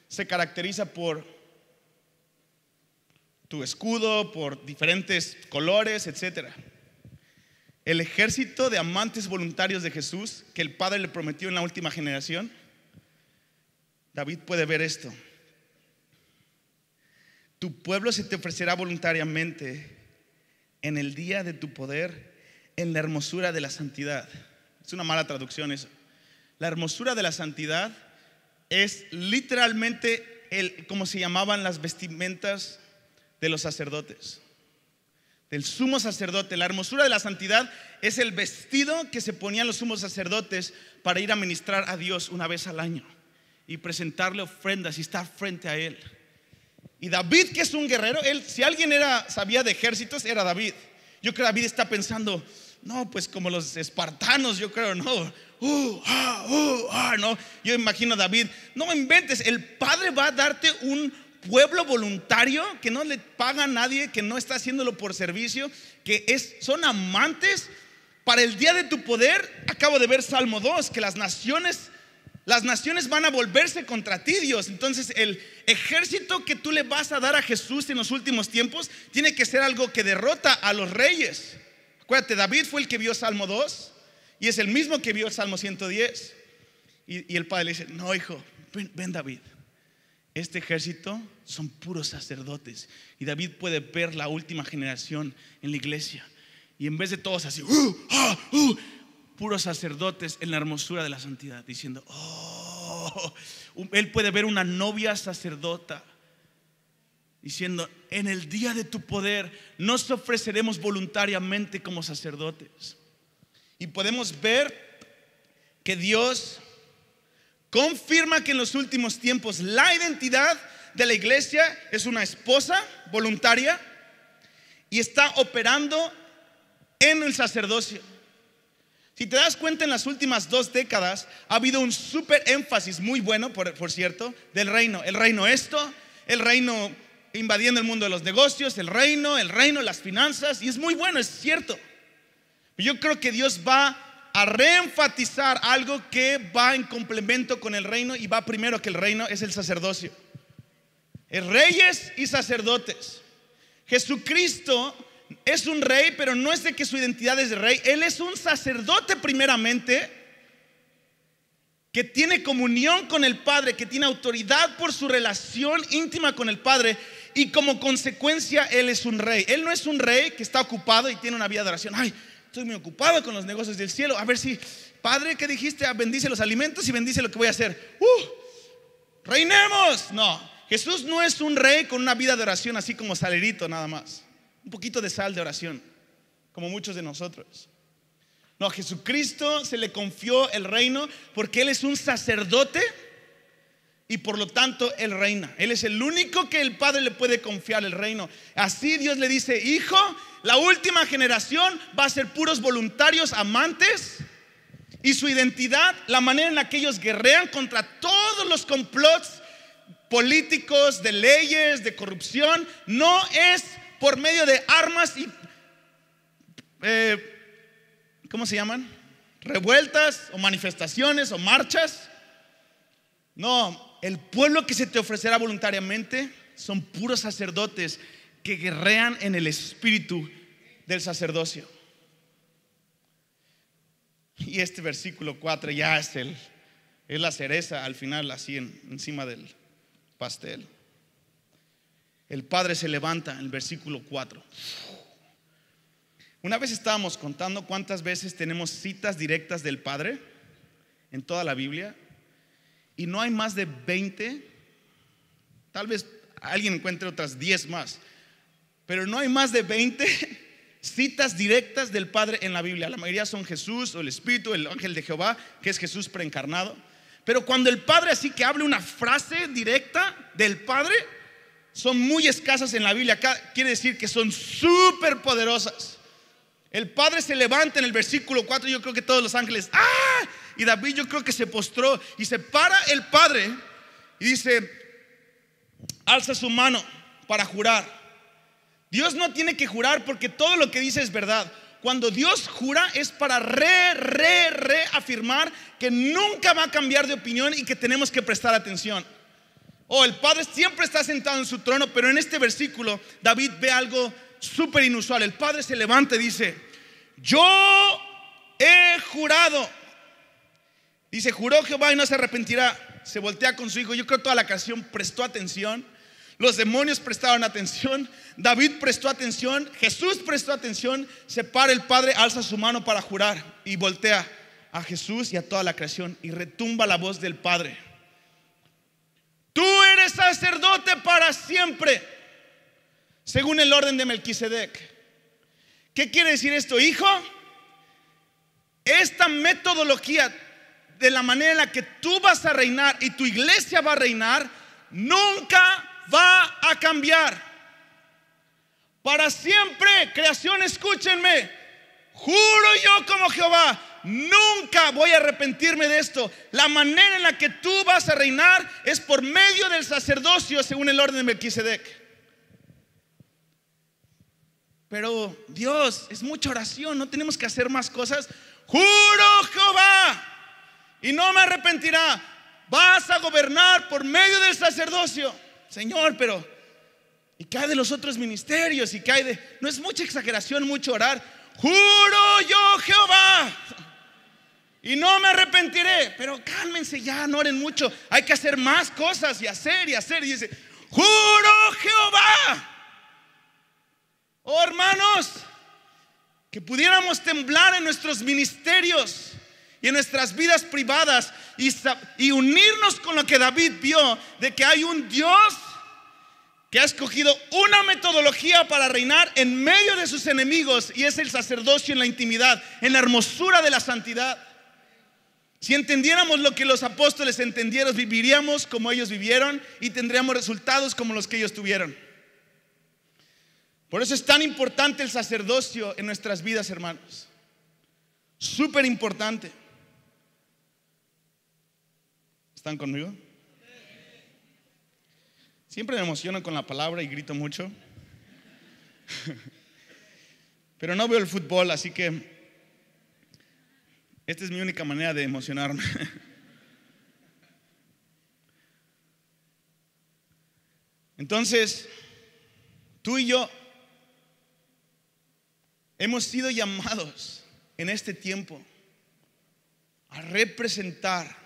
se caracteriza por tu escudo, por diferentes colores, etc. El ejército de amantes voluntarios de Jesús que el Padre le prometió en la última generación, David puede ver esto. Tu pueblo se te ofrecerá voluntariamente en el día de tu poder, en la hermosura de la santidad. Es una mala traducción eso. La hermosura de la santidad es literalmente como se llamaban las vestimentas de los sacerdotes, del sumo sacerdote. La hermosura de la santidad es el vestido que se ponían los sumos sacerdotes para ir a ministrar a Dios una vez al año y presentarle ofrendas y estar frente a Él. Y David, que es un guerrero, si alguien sabía de ejércitos, era David. Yo creo que David está pensando, no, pues como los espartanos, yo creo, no. No. Yo imagino a David, no me inventes, el Padre va a darte un pueblo voluntario que no le paga a nadie, que no está haciéndolo por servicio, son amantes para el día de tu poder. Acabo de ver Salmo 2, que las naciones van a volverse contra ti, Dios. Entonces el ejército que tú le vas a dar a Jesús en los últimos tiempos tiene que ser algo que derrota a los reyes. Acuérdate, David fue el que vio Salmo 2 y es el mismo que vio el Salmo 110. Y el Padre le dice, no, hijo, ven David, este ejército son puros sacerdotes. Y David puede ver la última generación en la iglesia, y en vez de todos así puros sacerdotes en la hermosura de la santidad, diciendo, él puede ver una novia sacerdota diciendo, en el día de tu poder nos ofreceremos voluntariamente como sacerdotes. Y podemos ver que Dios confirma que en los últimos tiempos la identidad de la iglesia es una esposa voluntaria y está operando en el sacerdocio. Si te das cuenta, en las últimas 2 décadas ha habido un súper énfasis muy bueno, por cierto, del reino. El reino el reino invadiendo el mundo de los negocios, el reino, las finanzas, y es muy bueno, es cierto. Yo creo que Dios va a reenfatizar algo que va en complemento con el reino y va primero que el reino, es el sacerdocio. Es reyes y sacerdotes. Jesucristo es un rey, pero no es de que su identidad es de rey. Él es un sacerdote primeramente, que tiene comunión con el Padre, que tiene autoridad por su relación íntima con el Padre, y como consecuencia Él es un rey. Él no es un rey que está ocupado y tiene una vida de oración. Ay, estoy muy ocupado con los negocios del cielo. A ver si, Padre, ¿qué dijiste? Bendice los alimentos y bendice lo que voy a hacer. Reinemos. No, Jesús no es un rey con una vida de oración así como salerito nada más, un poquito de sal de oración, como muchos de nosotros. No, a Jesucristo se le confió el reino porque Él es un sacerdote y por lo tanto Él reina. Él es el único que el Padre le puede confiar el reino. Así Dios le dice, hijo, la última generación va a ser puros voluntarios amantes, y su identidad, la manera en la que ellos guerrean contra todos los complots políticos, de leyes, de corrupción, no es por medio de armas y ¿cómo se llaman? Revueltas o manifestaciones o marchas. No, el pueblo que se te ofrecerá voluntariamente son puros sacerdotes que guerrean en el espíritu del sacerdocio. Y este versículo 4 ya es la cereza al final, así encima del pastel. El Padre se levanta en el versículo 4. Una vez estábamos contando cuántas veces tenemos citas directas del Padre en toda la Biblia, y no hay más de 20. Tal vez alguien encuentre otras 10 más, pero no hay más de 20 citas directas del Padre en la Biblia. La mayoría son Jesús o el Espíritu, el ángel de Jehová, que es Jesús preencarnado. Pero cuando el Padre así que hable una frase directa del Padre, son muy escasas en la Biblia. Acá quiere decir que son súper poderosas. El Padre se levanta en el versículo 4. Yo creo que todos los ángeles, y David yo creo que se postró, y se para el Padre y dice, alza su mano para jurar. Dios no tiene que jurar porque todo lo que dice es verdad. Cuando Dios jura es para reafirmar que nunca va a cambiar de opinión y que tenemos que prestar atención. El Padre siempre está sentado en su trono, pero en este versículo David ve algo súper inusual. El Padre se levanta y dice: yo he jurado. Dice: juró Jehová y no se arrepentirá. Se voltea con su hijo. Yo creo que toda la canción prestó atención. Los demonios prestaron atención. David prestó atención. Jesús prestó atención. Se para el Padre, alza su mano para jurar y voltea a Jesús y a toda la creación y retumba la voz del Padre: tú eres sacerdote para siempre, según el orden de Melquisedec. ¿Qué quiere decir esto, hijo? Esta metodología de la manera en la que tú vas a reinar y tu iglesia va a reinar nunca va a cambiar. Para siempre, creación, escúchenme. Juro yo como Jehová, nunca voy a arrepentirme de esto. La manera en la que tú vas a reinar es por medio del sacerdocio, según el orden de Melquisedec. Pero Dios, es mucha oración, no tenemos que hacer más cosas. Juro Jehová y no me arrepentirá, vas a gobernar por medio del sacerdocio. Señor, pero ¿y qué hay de los otros ministerios? ¿Y qué hay de...? No es mucha exageración, mucho orar. Juro yo Jehová y no me arrepentiré. Pero cálmense ya, no oren mucho. Hay que hacer más cosas y hacer y hacer. Y dice: juro Jehová. Hermanos, que pudiéramos temblar en nuestros ministerios y en nuestras vidas privadas y unirnos con lo que David vio, de que hay un Dios que ha escogido una metodología para reinar en medio de sus enemigos, y es el sacerdocio en la intimidad, en la hermosura de la santidad. Si entendiéramos lo que los apóstoles entendieron, viviríamos como ellos vivieron y tendríamos resultados como los que ellos tuvieron. Por eso es tan importante el sacerdocio en nuestras vidas, hermanos. Súper importante. ¿Están conmigo? Siempre me emociono con la palabra y grito mucho. Pero no veo el fútbol, así que esta es mi única manera de emocionarme. Entonces, tú y yo hemos sido llamados en este tiempo a representar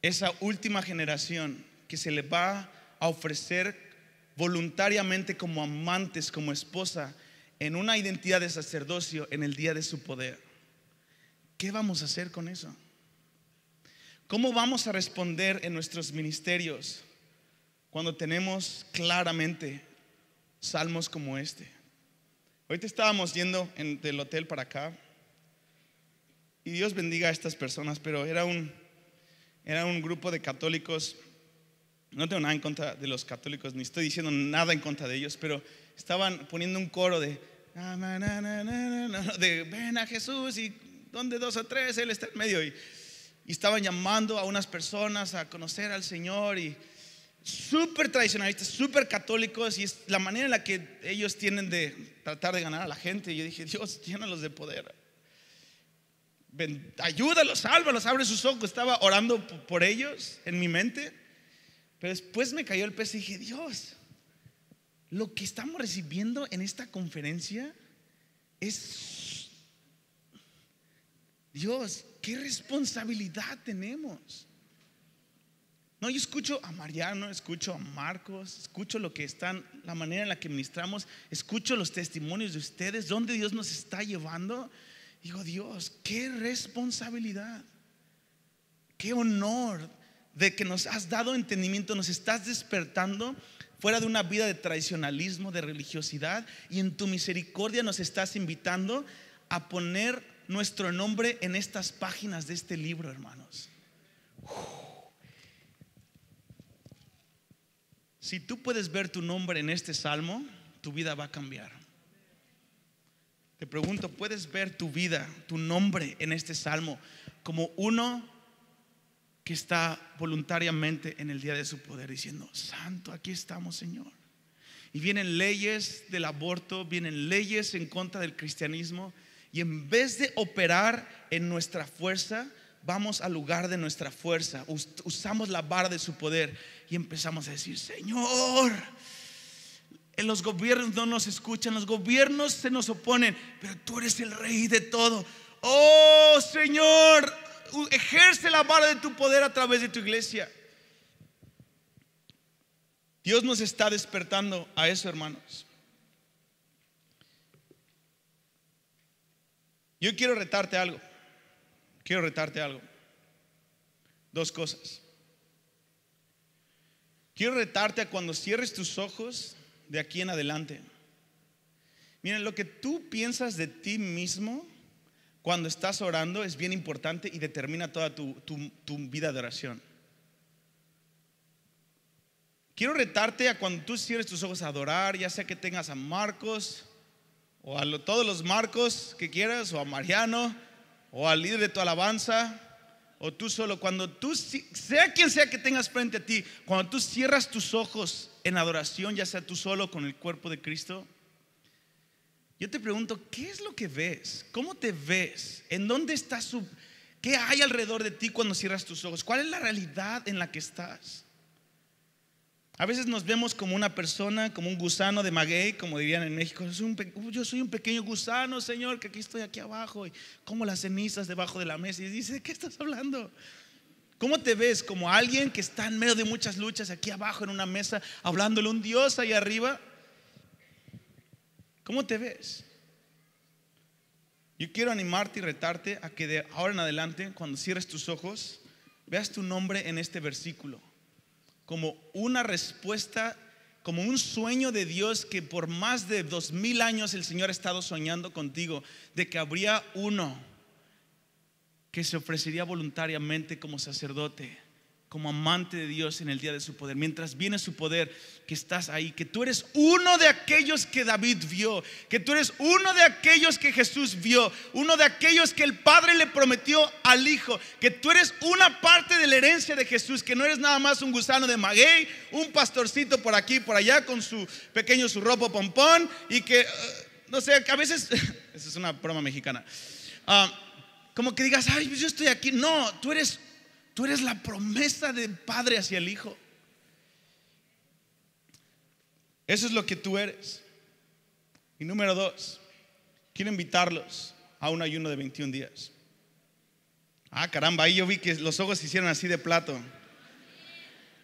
esa última generación que se le va a ofrecer voluntariamente como amantes, como esposa, en una identidad de sacerdocio en el día de su poder. ¿Qué vamos a hacer con eso? ¿Cómo vamos a responder en nuestros ministerios cuando tenemos claramente salmos como este? Ahorita estábamos yendo del hotel para acá, y Dios bendiga a estas personas, pero era un grupo de católicos. No tengo nada en contra de los católicos, ni estoy diciendo nada en contra de ellos, pero estaban poniendo un coro de ven a Jesús, y donde dos o tres, Él está en medio, y estaban llamando a unas personas a conocer al Señor, y súper tradicionalistas, súper católicos, y es la manera en la que ellos tienen de tratar de ganar a la gente. Y yo dije: Dios, llénalos de poder, ayúdalos, sálvalos, abre sus ojos. Estaba orando por ellos en mi mente, pero después me cayó el peso y dije: Dios, lo que estamos recibiendo en esta conferencia es, Dios, qué responsabilidad tenemos. No, yo escucho a Mariano, escucho a Marcos, escucho lo que están, la manera en la que ministramos, escucho los testimonios de ustedes, dónde Dios nos está llevando. Digo: Dios, qué responsabilidad, qué honor de que nos has dado entendimiento, nos estás despertando fuera de una vida de tradicionalismo, de religiosidad, y en tu misericordia nos estás invitando a poner nuestro nombre en estas páginas de este libro, hermanos. Si tú puedes ver tu nombre en este salmo, tu vida va a cambiar. Te pregunto, ¿puedes ver tu vida, tu nombre en este salmo como uno que está voluntariamente en el día de su poder diciendo: santo, aquí estamos, Señor? y vienen leyes del aborto, vienen leyes en contra del cristianismo, y en vez de operar en nuestra fuerza, vamos al lugar de nuestra fuerza, usamos la vara de su poder y empezamos a decir: Señor, en los gobiernos no nos escuchan, los gobiernos se nos oponen, pero tú eres el rey de todo. Oh Señor, ejerce la vara de tu poder a través de tu iglesia. Dios nos está despertando a eso, hermanos. Yo quiero retarte algo. Dos cosas. Quiero retarte a cuando cierres tus ojos de aquí en adelante. Miren, lo que tú piensas de ti mismo cuando estás orando es bien importante y determina toda tu vida de oración. Quiero retarte a cuando tú cierres tus ojos a adorar, ya sea que tengas a Marcos o a todos los Marcos que quieras, o a Mariano, o al líder de tu alabanza, o tú solo. Cuando tú, sea quien sea que tengas frente a ti, cuando tú cierras tus ojos en adoración, ya sea tú solo con el cuerpo de Cristo, yo te pregunto: ¿qué es lo que ves? ¿Cómo te ves? ¿En dónde estás? ¿Qué hay alrededor de ti cuando cierras tus ojos? ¿Cuál es la realidad en la que estás? A veces nos vemos como una persona, como un gusano de maguey, como dirían en México. Yo soy un pequeño gusano, Señor, que aquí estoy aquí abajo, y como las cenizas debajo de la mesa. Y dice: ¿de qué estás hablando? ¿Cómo te ves? ¿Como alguien que está en medio de muchas luchas aquí abajo en una mesa, hablándole a un Dios ahí arriba? ¿Cómo te ves? Yo quiero animarte y retarte a que de ahora en adelante, cuando cierres tus ojos, veas tu nombre en este versículo como una respuesta, como un sueño de Dios que por más de 2000 años el Señor ha estado soñando contigo, de que habría uno que se ofrecería voluntariamente como sacerdote, como amante de Dios en el día de su poder. Mientras viene su poder, que estás ahí, que tú eres uno de aquellos que David vio, que tú eres uno de aquellos que Jesús vio, uno de aquellos que el Padre le prometió al Hijo, que tú eres una parte de la herencia de Jesús, que no eres nada más un gusano de maguey, un pastorcito por aquí y por allá con su pequeño surropo pompón, y que no sé, que a veces esa es una broma mexicana, como que digas: ay, yo estoy aquí. No, tú eres la promesa del Padre hacia el Hijo. Eso es lo que tú eres. Y número 2, quiero invitarlos a un ayuno de 21 días. Caramba, ahí yo vi que los ojos se hicieron así de plato.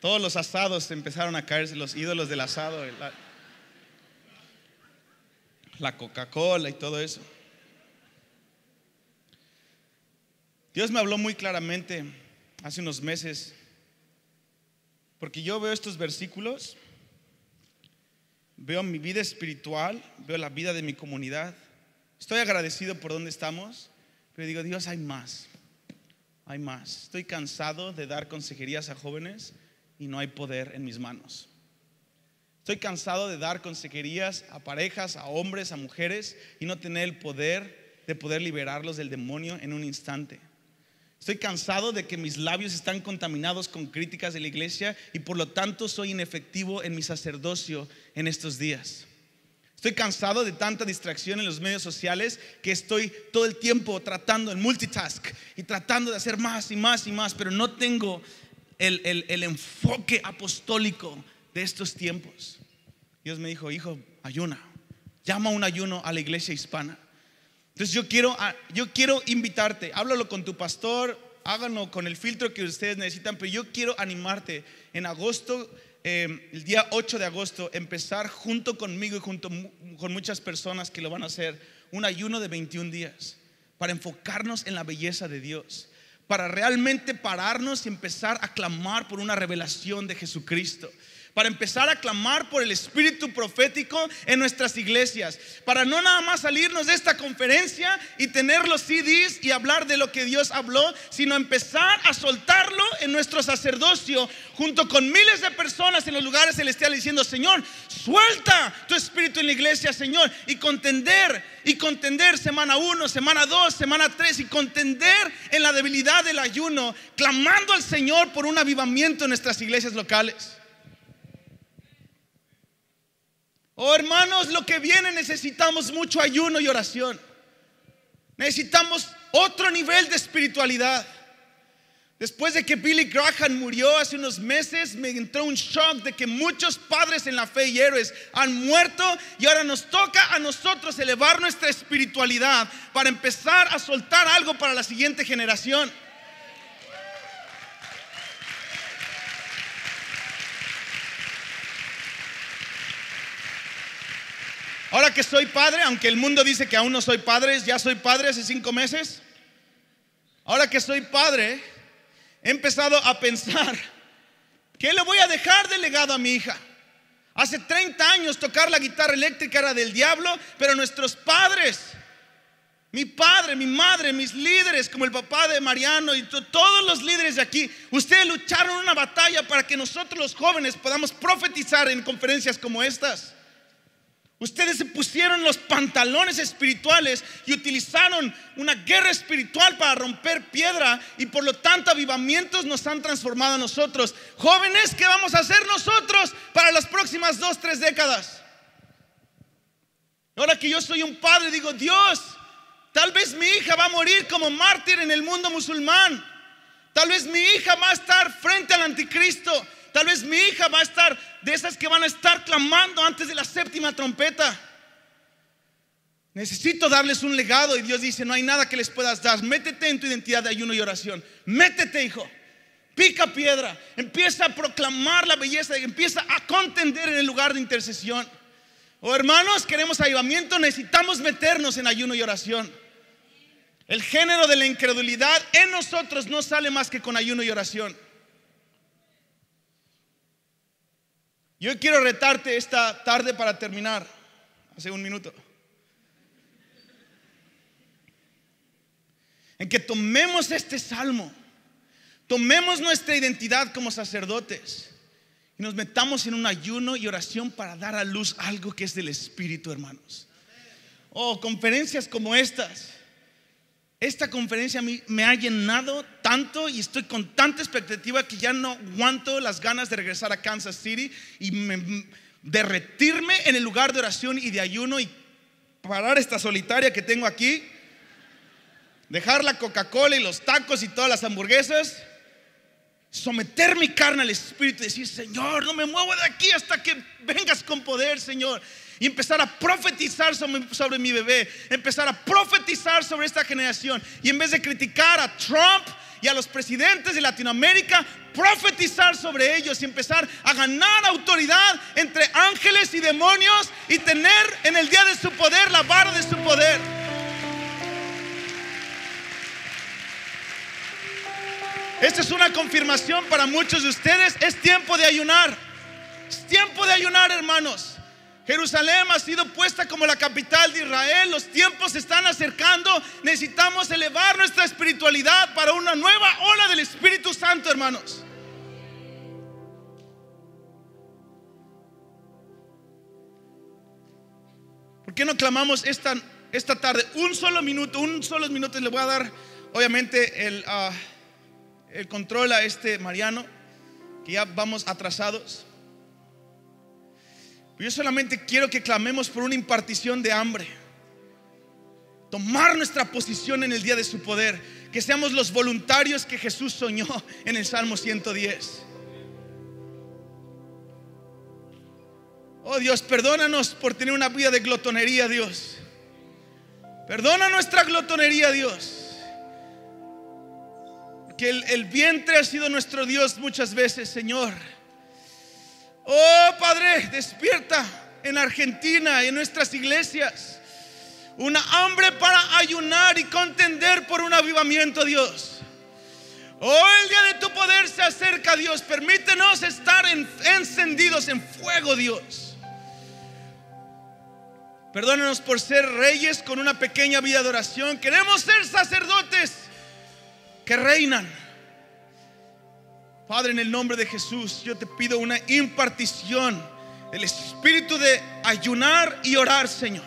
Todos los asados empezaron a caerse, los ídolos del asado, la Coca-Cola y todo eso. Dios me habló muy claramente hace unos meses, porque yo veo estos versículos, veo mi vida espiritual, veo la vida de mi comunidad. Estoy agradecido por donde estamos, pero digo: Dios, hay más. Estoy cansado de dar consejerías a jóvenes y no hay poder en mis manos. Estoy cansado de dar consejerías a parejas, a hombres, a mujeres, y no tener el poder de poder liberarlos del demonio en un instante. Estoy cansado de que mis labios están contaminados con críticas de la iglesia, y por lo tanto soy inefectivo en mi sacerdocio en estos días. Estoy cansado de tanta distracción en los medios sociales, que estoy todo el tiempo tratando en multitask y tratando de hacer más y más y más, pero no tengo el enfoque apostólico de estos tiempos. Dios me dijo: hijo, ayuna, llama a un ayuno a la iglesia hispana. Entonces yo quiero invitarte, háblalo con tu pastor, háganlo con el filtro que ustedes necesitan, pero yo quiero animarte en agosto, el día 8 de agosto, empezar junto conmigo y junto con muchas personas que lo van a hacer, un ayuno de 21 días para enfocarnos en la belleza de Dios, para realmente pararnos y empezar a clamar por una revelación de Jesucristo, para empezar a clamar por el espíritu profético en nuestras iglesias, para no nada más salirnos de esta conferencia y tener los CDs y hablar de lo que Dios habló, sino empezar a soltarlo en nuestro sacerdocio junto con miles de personas en los lugares celestiales, diciendo: Señor, suelta tu espíritu en la iglesia, Señor, y contender semana 1, semana 2, semana 3, y contender en la debilidad del ayuno, clamando al Señor por un avivamiento en nuestras iglesias locales. Oh, hermanos, lo que viene, necesitamos mucho ayuno y oración. Necesitamos otro nivel de espiritualidad. Después de que Billy Graham murió hace unos meses, me entró un shock de que muchos padres en la fe y héroes han muerto, y ahora nos toca a nosotros elevar nuestra espiritualidad para empezar a soltar algo para la siguiente generación. Ahora que soy padre, aunque el mundo dice que aún no soy padre, ya soy padre hace 5 meses. Ahora que soy padre, he empezado a pensar, ¿qué le voy a dejar de legado a mi hija? Hace 30 años tocar la guitarra eléctrica era del diablo, pero nuestros padres, mi padre, mi madre, mis líderes, como el papá de Mariano y todos los líderes de aquí, ustedes lucharon una batalla para que nosotros los jóvenes podamos profetizar en conferencias como estas. Ustedes se pusieron los pantalones espirituales y utilizaron una guerra espiritual para romper piedra, y por lo tanto avivamientos nos han transformado a nosotros. Jóvenes, ¿qué vamos a hacer nosotros para las próximas 2-3 décadas? Ahora que yo soy un padre, digo, Dios, tal vez mi hija va a morir como mártir en el mundo musulmán. Tal vez mi hija va a estar frente al anticristo. Tal vez mi hija va a estar de esas que van a estar clamando antes de la 7ª trompeta. Necesito darles un legado, y Dios dice, no hay nada que les puedas dar. Métete en tu identidad de ayuno y oración. Métete, hijo. Pica piedra. Empieza a proclamar la belleza. Empieza a contender en el lugar de intercesión. Oh, hermanos, queremos avivamiento. Necesitamos meternos en ayuno y oración. El género de la incredulidad en nosotros no sale más que con ayuno y oración. Yo quiero retarte esta tarde para terminar, hace 1 minuto, en que tomemos este salmo, tomemos nuestra identidad como sacerdotes y nos metamos en un ayuno y oración para dar a luz algo que es del Espíritu, hermanos. Oh, conferencias como estas. Esta conferencia a mí me ha llenado tanto, y estoy con tanta expectativa que ya no aguanto las ganas de regresar a Kansas City y derretirme en el lugar de oración y de ayuno, y parar esta solitaria que tengo aquí, dejar la Coca-Cola y los tacos y todas las hamburguesas, someter mi carne al Espíritu y decir, Señor, no me muevo de aquí hasta que vengas con poder, Señor. Y empezar a profetizar sobre mi bebé, empezar a profetizar sobre esta generación, y en vez de criticar a Trump y a los presidentes de Latinoamérica, profetizar sobre ellos y empezar a ganar autoridad entre ángeles y demonios, y tener en el día de su poder la vara de su poder. Esta es una confirmación para muchos de ustedes. Es tiempo de ayunar. Es tiempo de ayunar, hermanos. Jerusalén ha sido puesta como la capital de Israel. Los tiempos se están acercando. Necesitamos elevar nuestra espiritualidad para una nueva ola del Espíritu Santo, hermanos. ¿Por qué no clamamos esta tarde? Unos solos minutos le voy a dar, obviamente, el control a Mariano, que ya vamos atrasados. Yo solamente quiero que clamemos por una impartición de hambre, tomar nuestra posición en el día de su poder, que seamos los voluntarios que Jesús soñó en el Salmo 110. Oh Dios, perdónanos por tener una vida de glotonería, Dios. Perdona nuestra glotonería, Dios, que el vientre ha sido nuestro Dios muchas veces, Señor. Oh Padre, despierta en Argentina, en nuestras iglesias, una hambre para ayunar y contender por un avivamiento, Dios. Oh, el día de tu poder se acerca, Dios. Permítenos estar encendidos en fuego, Dios. Perdónanos por ser reyes con una pequeña vida de oración. Queremos ser sacerdotes que reinan. Padre, en el nombre de Jesús, yo te pido una impartición del espíritu de ayunar y orar, Señor.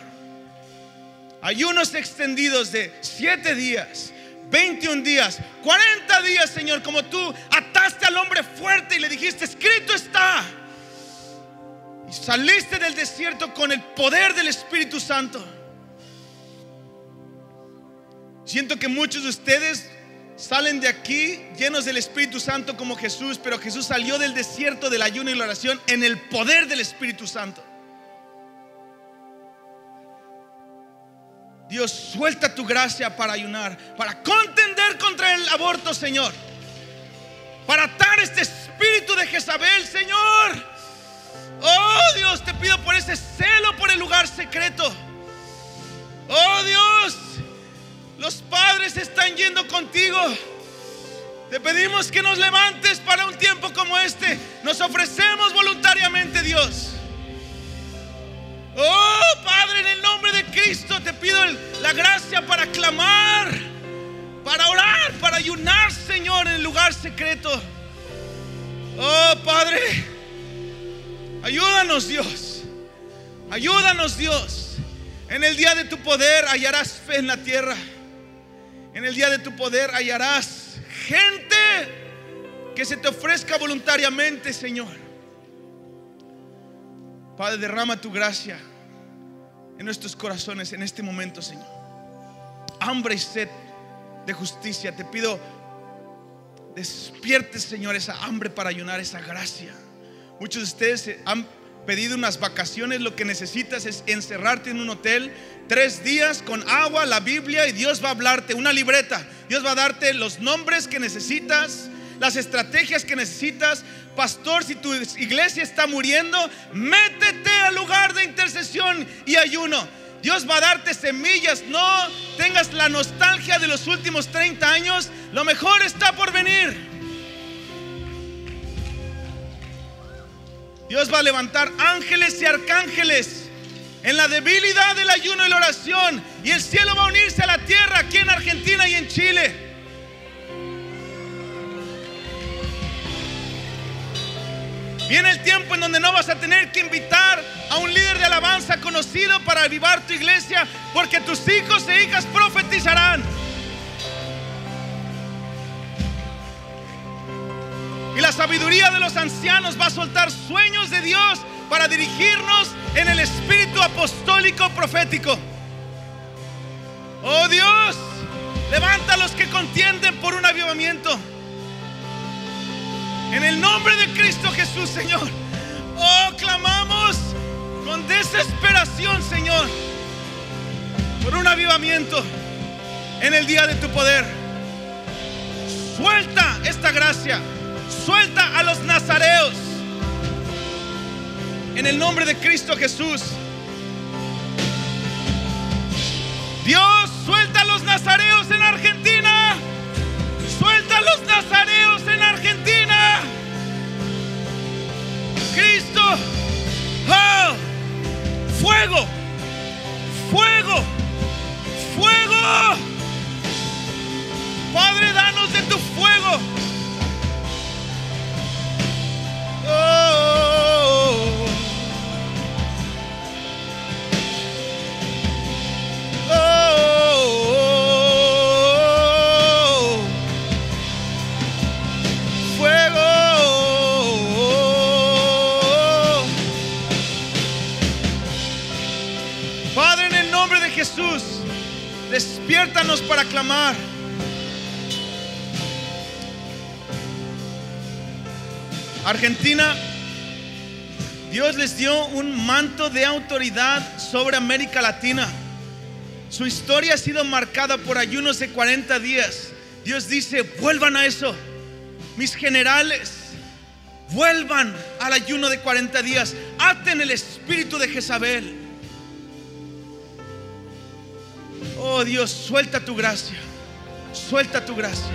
Ayunos extendidos de 7 días, 21 días, 40 días, Señor, como tú ataste al hombre fuerte y le dijiste, escrito está. Y Saliste del desierto con el poder del Espíritu Santo. Siento que muchos de ustedes salen de aquí llenos del Espíritu Santo como Jesús, pero Jesús salió del desierto del ayuno y la oración en el poder del Espíritu Santo. Dios, suelta tu gracia para ayunar, para contender contra el aborto, Señor, para atar este espíritu de Jezabel, Señor. Oh Dios, te pido por ese celo por el lugar secreto. Oh Dios, los padres están yendo contigo. Te pedimos que nos levantes para un tiempo como este. Nos ofrecemos voluntariamente, Dios. Oh Padre, en el nombre de Cristo te pido la gracia para clamar, para orar, para ayunar, Señor, en el lugar secreto. Oh Padre, ayúdanos, Dios. Ayúdanos, Dios. En el día de tu poder hallarás fe en la tierra. En el día de tu poder hallarás gente que se te ofrezca voluntariamente, Señor. Padre, derrama tu gracia en nuestros corazones en este momento, Señor. Hambre y sed de justicia. Te pido, despierte, Señor, esa hambre para ayunar, esa gracia. Muchos de ustedes han pedido unas vacaciones. Lo que necesitas es encerrarte en un hotel 3 días con agua, la Biblia, y Dios va a hablarte, una libreta. Dios va a darte los nombres que necesitas, las estrategias que necesitas. Pastor, si tu iglesia está muriendo, métete al lugar de intercesión y ayuno. Dios va a darte semillas. No tengas la nostalgia de los últimos 30 años. Lo mejor está por venir. Dios va a levantar ángeles y arcángeles en la debilidad del ayuno y la oración, y el cielo va a unirse a la tierra aquí en Argentina y en Chile. Viene el tiempo en donde no vas a tener que invitar a un líder de alabanza conocido para avivar tu iglesia, porque tus hijos e hijas profetizarán. Y la sabiduría de los ancianos va a soltar sueños de Dios para dirigirnos en el espíritu apostólico profético. Oh Dios, levanta a los que contienden por un avivamiento. En el nombre de Cristo Jesús, Señor. Oh, clamamos con desesperación, Señor, por un avivamiento en el día de tu poder. Suelta esta gracia. Suelta a los nazareos en el nombre de Cristo Jesús. Dios, suelta a los nazareos en Argentina. Suelta a los nazareos en Argentina. Cristo, oh, fuego, fuego, fuego. Padre, danos de tu fuego. Oh, oh, fuego. Padre, en el nombre de Jesús, despiértanos para clamar. Argentina, Dios les dio un manto de autoridad sobre América Latina. Su historia ha sido marcada por ayunos de 40 días. Dios dice: vuelvan a eso. Mis generales, vuelvan al ayuno de 40 días. Aten el espíritu de Jezabel. Oh Dios, suelta tu gracia. Suelta tu gracia.